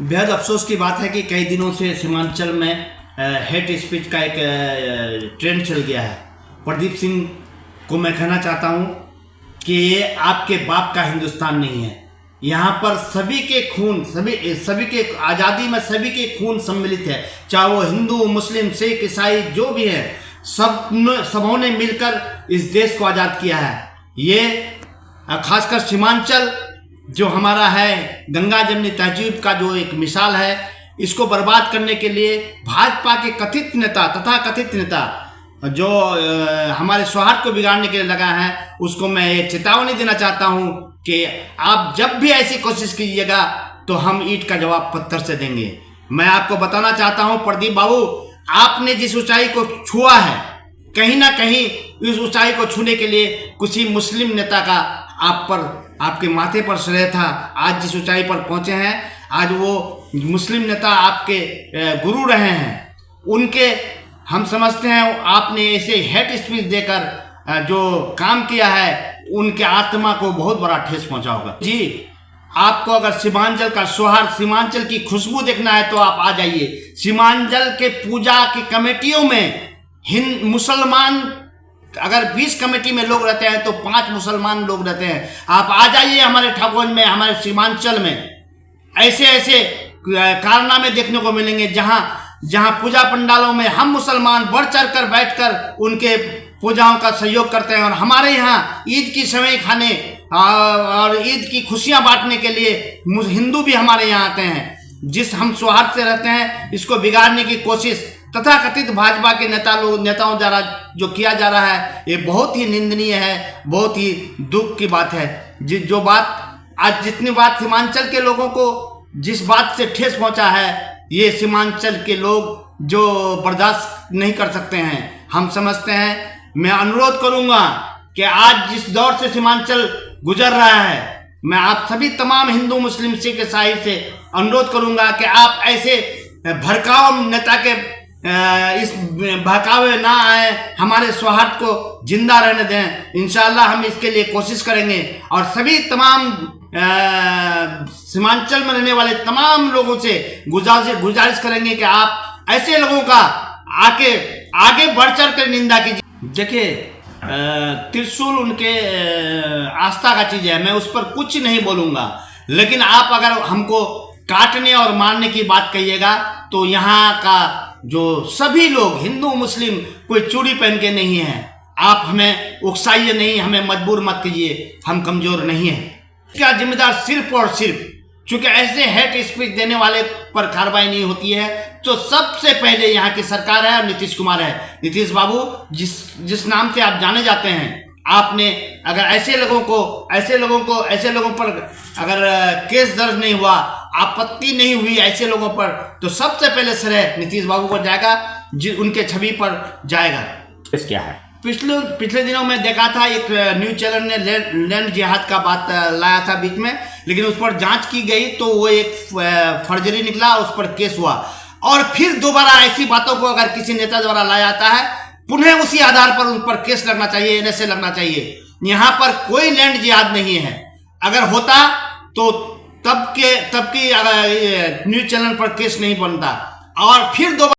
बेहद अफसोस की बात है कि कई दिनों से सीमांचल में हेट स्पीच का एक ट्रेंड चल गया है। प्रदीप सिंह को मैं कहना चाहता हूं कि ये आपके बाप का हिंदुस्तान नहीं है। यहाँ पर सभी के खून, सभी के आज़ादी में सभी के खून सम्मिलित है, चाहे वो हिंदू, मुस्लिम, सिख, ईसाई जो भी है, सबों ने मिलकर इस देश को आज़ाद किया है। ये खासकर सीमांचल जो हमारा है, गंगा जमनी तहजीब का जो एक मिसाल है, इसको बर्बाद करने के लिए भाजपा के कथित नेता तथा कथित नेता जो हमारे सौहार्द को बिगाड़ने के लिए लगा है, उसको मैं ये चेतावनी देना चाहता हूं कि आप जब भी ऐसी कोशिश कीजिएगा तो हम ईंट का जवाब पत्थर से देंगे। मैं आपको बताना चाहता हूं प्रदीप बाबू, आपने जिस ऊंचाई को छुआ है, कहीं ना कहीं इस ऊंचाई को छूने के लिए किसी मुस्लिम नेता का आप पर, आपके माथे पर श्रेय था। आज जिस ऊंचाई पर पहुंचे हैं, आज वो मुस्लिम नेता आपके गुरु रहे हैं, उनके हम समझते हैं आपने ऐसे हेट स्पीच देकर जो काम किया है, उनके आत्मा को बहुत बड़ा ठेस पहुंचा होगा। जी, आपको अगर सीमांचल का सौहार्द, सीमांचल की खुशबू देखना है तो आप आ जाइए। सीमांचल के पूजा की कमेटियों में मुसलमान, अगर 20 कमेटी में लोग रहते हैं तो 5 मुसलमान लोग रहते हैं। आप आ जाइए हमारे ठाकुर में, हमारे सीमांचल में ऐसे ऐसे कारनामे देखने को मिलेंगे जहां पूजा पंडालों में हम मुसलमान बढ़ चढ़ कर बैठकर उनके पूजाओं का सहयोग करते हैं। और हमारे यहाँ ईद की सेवई खाने और ईद की खुशियां बांटने के लिए हिंदू भी हमारे यहाँ आते हैं। जिस हम सौहार्द से रहते हैं, इसको बिगाड़ने की कोशिश तथा कथित भाजपा के नेताओं द्वारा जो किया जा रहा है, ये बहुत ही निंदनीय है, बहुत ही दुख की बात है। जो बात आज, जितनी बात सीमांचल के लोगों को जिस बात से ठेस पहुंचा है, ये सीमांचल के लोग जो बर्दाश्त नहीं कर सकते हैं। हम समझते हैं, मैं अनुरोध करूंगा कि आज जिस दौर से सीमांचल गुजर रहा है, मैं आप सभी तमाम हिंदू, मुस्लिम, सिख, ईसाई से अनुरोध करूंगा कि आप ऐसे भड़काऊ नेता के इस बहकावे ना आए, हमारे सौहार्द को जिंदा रहने दें। इंशाअल्लाह हम इसके लिए कोशिश करेंगे और सभी तमाम सीमांचल में रहने वाले तमाम लोगों से गुजारिश करेंगे कि आप ऐसे लोगों का आगे बढ़ चढ़ कर निंदा कीजिए। देखिए, त्रिशूल उनके आस्था का चीज है, मैं उस पर कुछ नहीं बोलूंगा, लेकिन आप अगर हमको काटने और मारने की बात कहिएगा तो यहाँ का जो सभी लोग, हिंदू मुस्लिम, कोई चूड़ी पहन के नहीं है। आप हमें उकसाइए नहीं, हमें मजबूर मत कीजिए, हम कमजोर नहीं हैं। क्या जिम्मेदार सिर्फ और सिर्फ, चूंकि ऐसे हेट स्पीच देने वाले पर कार्रवाई नहीं होती है, तो सबसे पहले यहाँ की सरकार है और नीतीश कुमार है। नीतीश बाबू, जिस नाम से आप जाने जाते हैं, आपने अगर ऐसे लोगों पर अगर केस दर्ज नहीं हुआ, आपत्ति नहीं हुई ऐसे लोगों पर, तो सबसे पहले श्रेय नीतीश बाबू को जाएगा, उनके छवि पर जाएगा। केस क्या है? पिछले दिनों में देखा था, एक न्यूज चैनल ने लैंड जिहाद का बात लाया था बीच में, लेकिन उस पर जांच की गई तो वो एक फर्जरी निकला, उस पर केस हुआ। और फिर दोबारा ऐसी बातों को अगर किसी नेता द्वारा लाया जाता है, पुनः उसी आधार पर उन पर केस लगना चाहिए, NSA लगना चाहिए। यहाँ पर कोई लैंड जिहाद नहीं है। अगर होता तो तब की न्यूज चैनल पर केस नहीं बनता। और फिर दोबारा